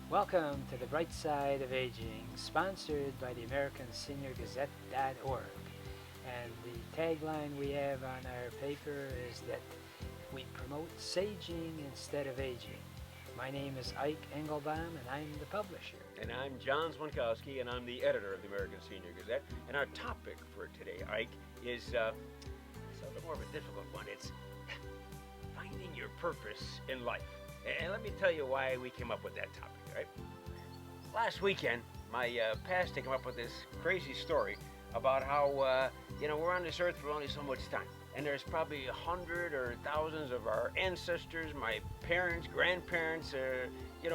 Welcome to the Bright Side of Aging, sponsored by the American Senior Gazette.org. And the tagline we have on our paper is that we promote saging instead of aging. My name is Ike Engelbaum, and I'm the publisher. And I'm John Dzwonkowski, and I'm the editor of the American Senior Gazette. And our topic for today, Ike, is it's a little more of a difficult one. It's finding your purpose in life. And let me tell you why we came up with that topic, right? Last weekend, my pastor came up with this crazy story about how, we're on this earth for only so much time. And there's probably 100 or thousands of our ancestors, my parents, grandparents,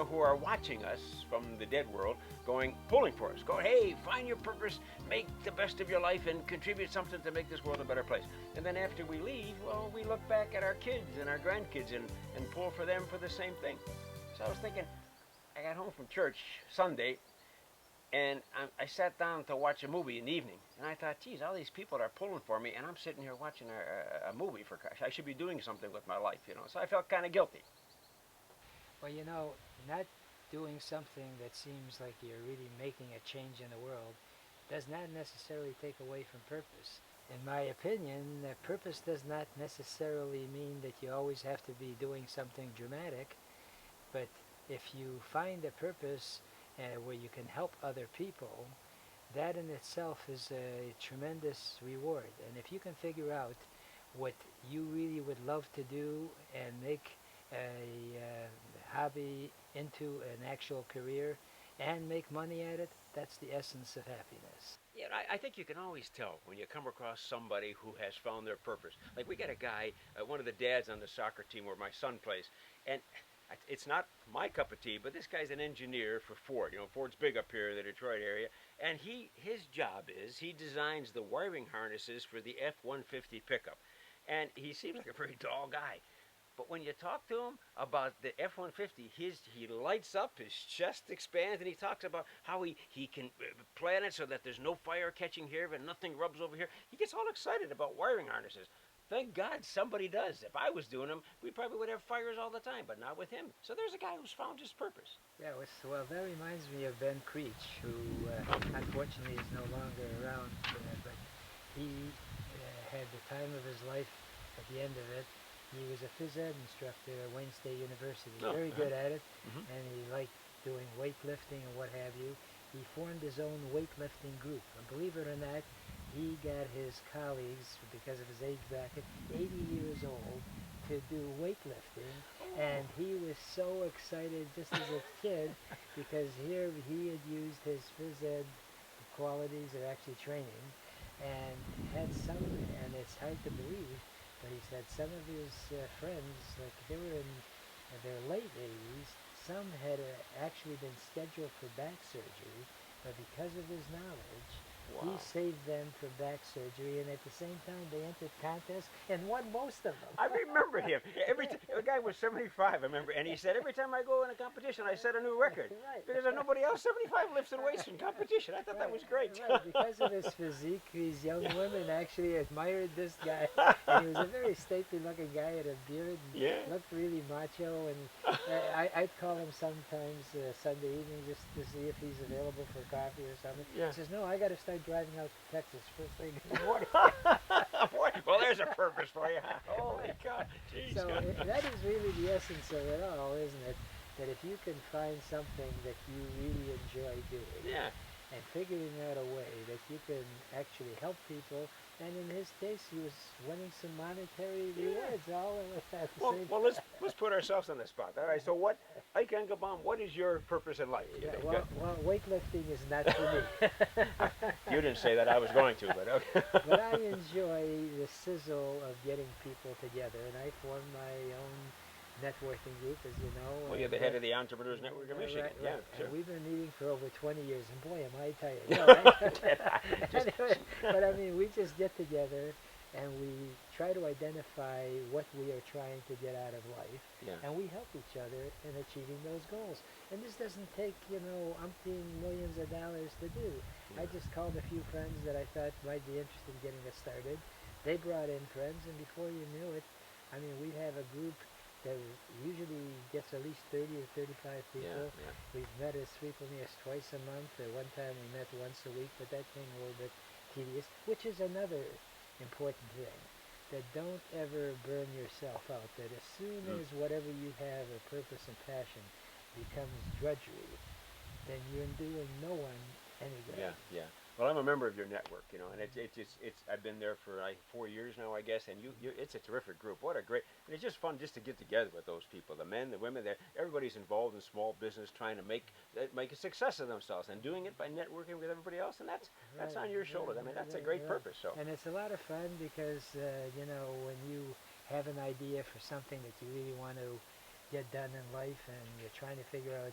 who are watching us from the dead world, pulling for us, going, hey, find your purpose, make the best of your life, and contribute something to make this world a better place. And then after we leave, well, we look back at our kids and our grandkids and pull for them for the same thing. So I was thinking, I got home from church Sunday, and I sat down to watch a movie in the evening, and I thought, geez, all these people are pulling for me, and I'm sitting here watching a movie for gosh, I should be doing something with my life, So I felt kind of guilty. Well, not doing something that seems like you're really making a change in the world does not necessarily take away from purpose. In my opinion, purpose does not necessarily mean that you always have to be doing something dramatic, but if you find a purpose where you can help other people, that in itself is a tremendous reward. And if you can figure out what you really would love to do and make a hobby into an actual career and make money at it, that's the essence of happiness. Yeah, I think you can always tell when you come across somebody who has found their purpose. Like we got a guy, one of the dads on the soccer team where my son plays, and it's not my cup of tea, but this guy's an engineer for Ford. Ford's big up here in the Detroit area, and his job is he designs the wiring harnesses for the F-150 pickup. And he seems like a very dull guy. But when you talk to him about the F-150, he lights up, his chest expands, and he talks about how he can plan it so that there's no fire catching here and nothing rubs over here. He gets all excited about wiring harnesses. Thank God somebody does. If I was doing them, we probably would have fires all the time, but not with him. So there's a guy who's found his purpose. Yeah, well, that reminds me of Ben Creech, who unfortunately is no longer around, but he had the time of his life at the end of it. He was a phys ed instructor at Wayne State University, very good at it, and he liked doing weightlifting and what have you. He formed his own weightlifting group, and believe it or not, he got his colleagues, because of his age bracket, 80 years old, to do weightlifting, and he was so excited just as a kid, because here he had used his phys ed qualities, or actually training, and and it's hard to believe, but he said some of his friends, like they were in their late 80s, some had actually been scheduled for back surgery, but because of his knowledge, he saved them from back surgery, and at the same time they entered contests and won most of them. I remember him. The guy was 75, I remember, and he said, every time I go in a competition, I set a new record. Right. Because there's nobody else 75 lifting weights in competition. I thought that was great. Right. Because of his physique, these young women actually admired this guy. And he was a very stately-looking guy, had a beard, and looked really macho. And I'd call him sometimes Sunday evening just to see if he's available for coffee or something. Yeah. He says, no, I got to start driving out to Texas first thing in the morning. Well, there's a purpose for you. Holy God. Jeez. So that is really the essence of it all, isn't it? That if you can find something that you really enjoy doing, and figuring out a way that you can actually help people, and in his case, he was winning some monetary rewards all at the same time. Well, let's put ourselves on the spot. All right. So, Ike Engelbaum, what is your purpose in life? Well, weightlifting is not for me. You didn't say that. I was going to, but okay. But I enjoy the sizzle of getting people together, and I formed my own networking group, as you know. Well, you're the head of the Entrepreneurs Network of Michigan. Right. Yeah, sure. And we've been meeting for over 20 years, and boy, am I tired. Anyway, but I mean, we just get together, and we try to identify what we are trying to get out of life, and we help each other in achieving those goals. And this doesn't take, umpteen millions of dollars to do. I just called a few friends that I thought might be interested in getting us started. They brought in friends, and before you knew it, I mean, we have a group that usually gets at least 30 or 35 Yeah, people. yeah. We've met as frequently as twice a month. One time we met once a week, but that became a little bit tedious, which is another important thing. That don't ever burn yourself out. That as soon as whatever you have, a purpose and passion, becomes drudgery, then you're doing no one any good. Yeah, yeah. Well, I'm a member of your network, you know, and it's I've been there for like 4 years now, I guess, and it's a terrific group. What a great, and it's just fun just to get together with those people, the men, the women, everybody's involved in small business, trying to make a success of themselves, and doing it by networking with everybody else, and that's on your shoulders. I mean, that's a great purpose. So, and it's a lot of fun because you know, when you have an idea for something that you really want to get done in life, and you're trying to figure out,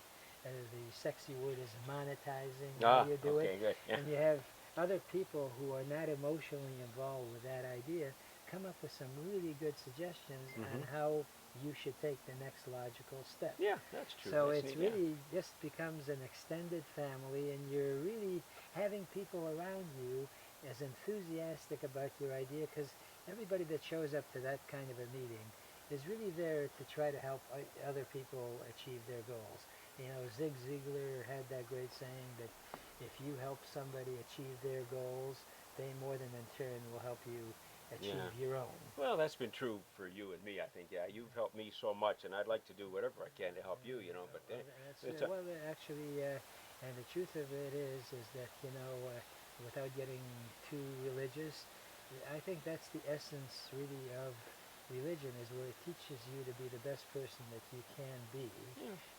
the sexy word is monetizing how you do okay, it, good. Yeah. and you have other people who are not emotionally involved with that idea come up with some really good suggestions on how you should take the next logical step. Yeah, that's true. So That's it's neat, really just becomes an extended family, and you're really having people around you as enthusiastic about your idea, because everybody that shows up to that kind of a meeting is really there to try to help other people achieve their goals. You know, Zig Ziglar had that great saying that if you help somebody achieve their goals, they more than in turn will help you achieve your own. Well, that's been true for you and me, I think. Yeah, you've helped me so much, and I'd like to do whatever I can to help you, you know. But Well, actually, and the truth of it is that, you know, without getting too religious, I think that's the essence really of religion, is where it teaches you to be the best person that you can be,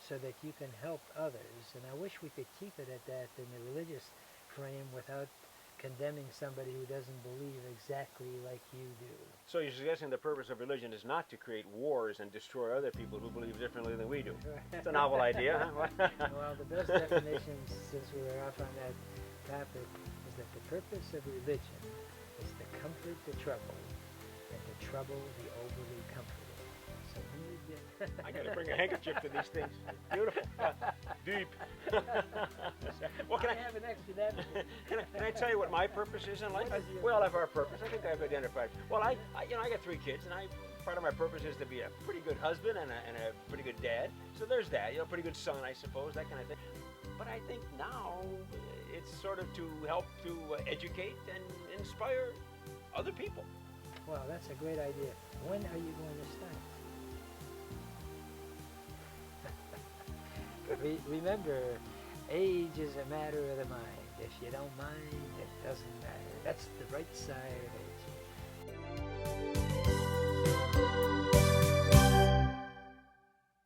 so that you can help others. And I wish we could keep it at that in the religious frame without condemning somebody who doesn't believe exactly like you do. so you're suggesting the purpose of religion is not to create wars and destroy other people who believe differently than we do. It's a novel idea, huh? Well, the best definition, since we're off on that topic, is that the purpose of religion is to comfort the troubled and to trouble the overly comforted. So when you get... I got to bring a handkerchief to these things. Beautiful. Deep. Well, can I have an extra napkin? can I tell you what my purpose is in life? What is your We all have our purpose. I think I've identified. Well, I got 3 kids, and part of my purpose is to be a pretty good husband and a pretty good dad. So there's that. You know, pretty good son, I suppose, that kind of thing. But I think now it's sort of to help to educate and inspire other people. Well, that's a great idea. When are you going to start? Remember, age is a matter of the mind. If you don't mind, it doesn't matter. That's the right side of age.